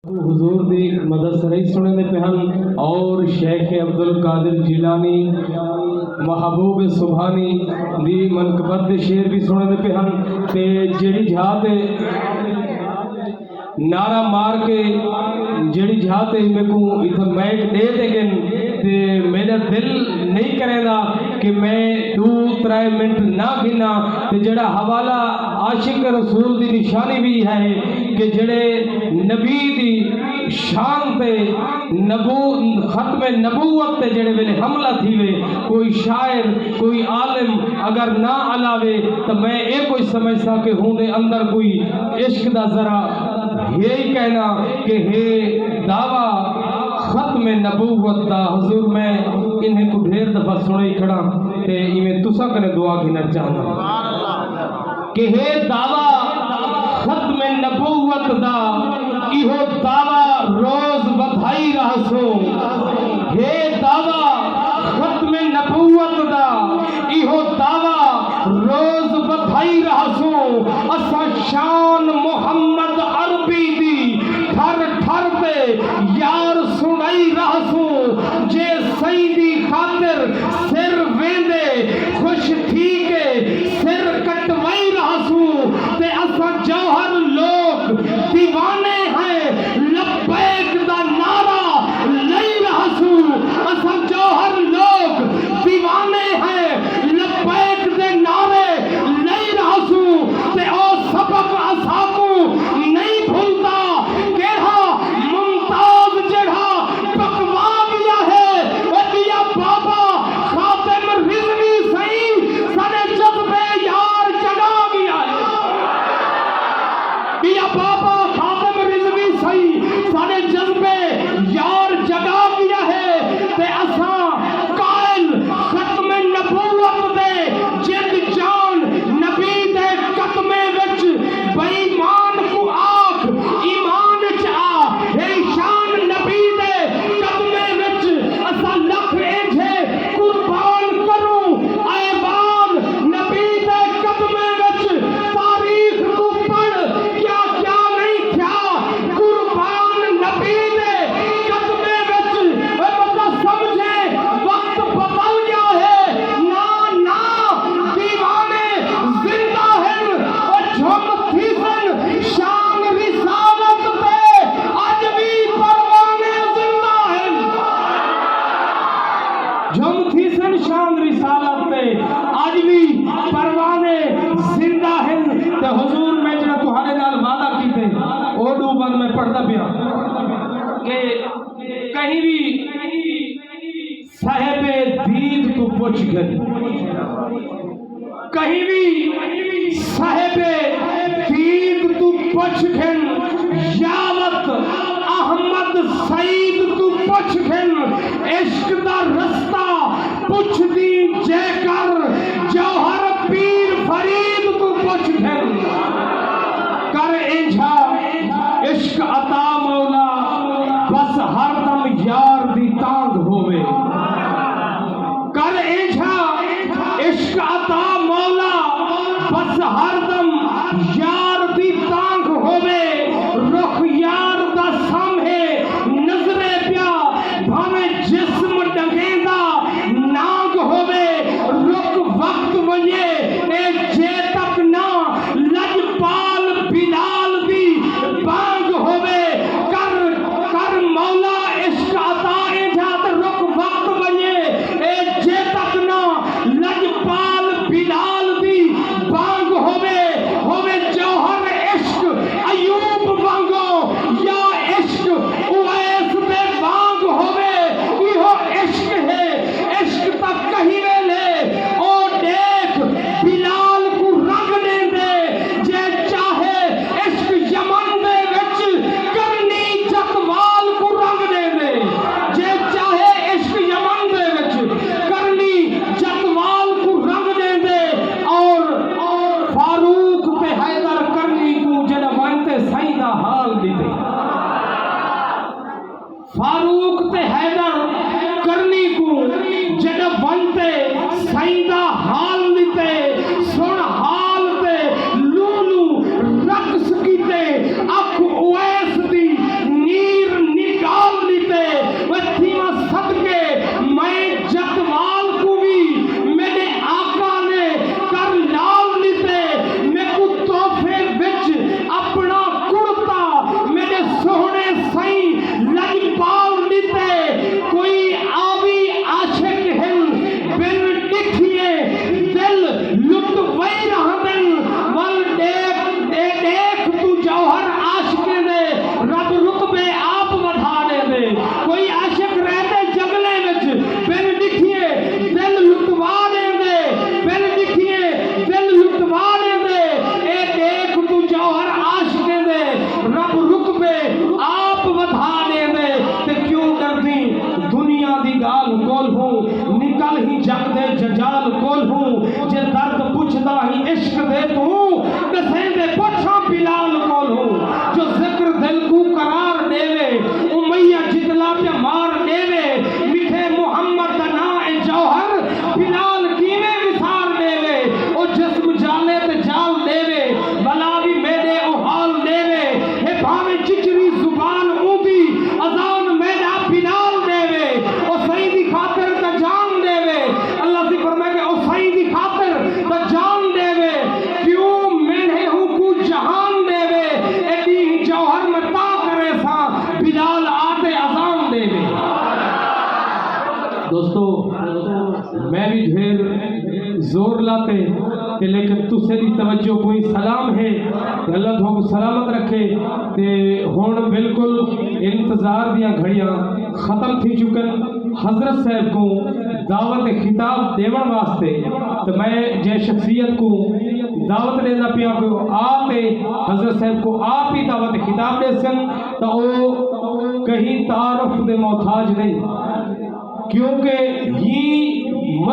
हुजूर दी मदद सराई सुने दे पे हन और शेख अब्दुल कादिर जिलानी महबूब सुभानी दी मनकबत दे शेर भी सुने दे पे हन ते जेड़ी जाते नारा मार के जेड़ी जाते मेरे को इधर मैक दे देगन ते मेरा दिल नहीं करेगा कि मैं 2-3 मिनट ना गिना ते जेड़ा हवाला आशिक रसूल दी निशानी भी है कि जेड़े नबी दी शान पे खत्म नबूवत ते जेड़े वेले हमला थी वे कोई शायर कोई आलिम अगर ना अलावे तो मैं ये कोई समझता कि हूँ दे अंदर कोई इश्क दा जरा यही कहना कि हे दावा खत्म नबूवत दा हुजूर मैं इन्हें को ढेर दफा सुने ही खड़ा ते इवें तुसा कने दुआ गिना चाहना कि हे दावा खत्म नबूवत दा इहो दावा रोज बधाई रहसो हे दावा खत्म नबूवत दा इहो दावा रोज बधाई रहसो असा शान मोहम्मद अरबी दी ठर ठर पे यार सुनाई रहसो जे सईदी खातिर सिर वेंदे खुश थी के सिर कटवाई रहसो ते असा जौहर लोग दीवाने हैं लब्बैक दा नारा लई रहसू असा जौहर लोग दीवाने हैं लब्बैक दे नारे लई रहसू ते ओ सबक असाकू नहीं भूलता केहा मुमताज जेड़ा पकवा गया है ओ दिया बाबा खातिम रिजवी सही सारे जज्बे यार जगा गया है दिया बाबा खातिम रिजवी सही सारे जज्बे यार जगा गया है ते असा कायल खत्म नबूवत दे जिंद जान नबी दे कदमे विच बेईमान को आख ईमान च आ हे शान नबी दे कदमे विच असा लख एजे कुर्बान करूं ऐवान नबी दे कदमे विच तारीख तू पढ़ क्या क्या नहीं क्या कुर्बान नबी दे कदमे विच ए बंदा समझे वक्त बदल गया है ना ना दीवाने जिंदा हैं और झुमती सन शान रिसालत पे आज भी परवाने जिंदा हैं झुमती सन शान रिसालत पे आज भी परवाने जिंदा हैं ते हुजूर मैं जरा तुम्हारे नाल वादा कीते ओ डूबन में पढ़दा पिया कि कहीं भी साहिबे दीद तू पुछ गई कहीं भी साहिबे दीद तू पुछ गन यावत अहमद सईद तू पुछ गन इश्क दा रस्ता पुछ दी जेकर जौहर पीर फरीद तू पुछ गन कर इंझा इश्क अता मौला बस हरदम यार दी तांग होवे कर इंझा इश्क अता मौला बस हरदम यार दी तांग होवे रुख यार दा सामहे नजरे प्या भावे जिस्म डगेंदा नांग होवे रुक वक्त वने ए जे तक ना लजपाल बिलाल दी बांग होवे कर कर मौला इश्क अता इजात रुक वक्त वने ए जे तक ना लजपाल बिलाल दी बांग होवे जौहर इश्क अयूब वांगो या इश्क उवैस दे वांग होवे इहो इश्क है इश्क तक कहीं वेले ओ देख बिलाल को रंग दे दे जे चाहे इश्क यमन दे विच करनी जकवाल को रंग दे दे जे चाहे इश्क यमन दे विच करनी जकवाल को रंग दे दे और फारूक पे हैदर करनी को जड़ा बनते सही दा हाल दीते फारूक ते हैदर करनी को जड़ा बनते सही दा हाल दीते सुन हाल ते लूलू रक्स कीते अख उवैस दी नी جگ دے جنجال کول ہوں جے درد پوچھدا ہی عشق دے تو دسیں دے پوچھاں بلال کول ہوں جو ذکر دل کو قرار دیوے امیہ جتلا پہ مار دیوے میٹھے محمد دا نام اے جوہر بلال کیویں وسار دیوے او جسم جالے تے جال دیوے بلا بھی میرے او حال دیوے اے بھاوے چچری زبان اودی اذان میرا بلال دیوے او صحیح دی خاطر تا جان دیوے اللہ سے فرمائے کہ او صحیح دی خاطر تا جان دیوے کیوں میں ہوں کو جہان دیوے ایڈی جوہر میں تا کرے سا بلال آتے اذان دیوے دوستو میں بھی ڈھیر زور لاتے کہ لیکن تُسے دی توجہ کوئی سلام ہے کہ اللہ تو کو سلامت رکھے تے ہون بالکل انتظار دیا گھڑیاں ختم تھی چکن حضرت صاحب کو دعوت خطاب دیون واسطے تو میں جے شخصیت کو دعوت دینا پیا کو آتے حضرت صاحب کو آپ ہی دعوت خطاب دے سن تو وہ کہیں تعارف دے محتاج نہیں کیونکہ یہ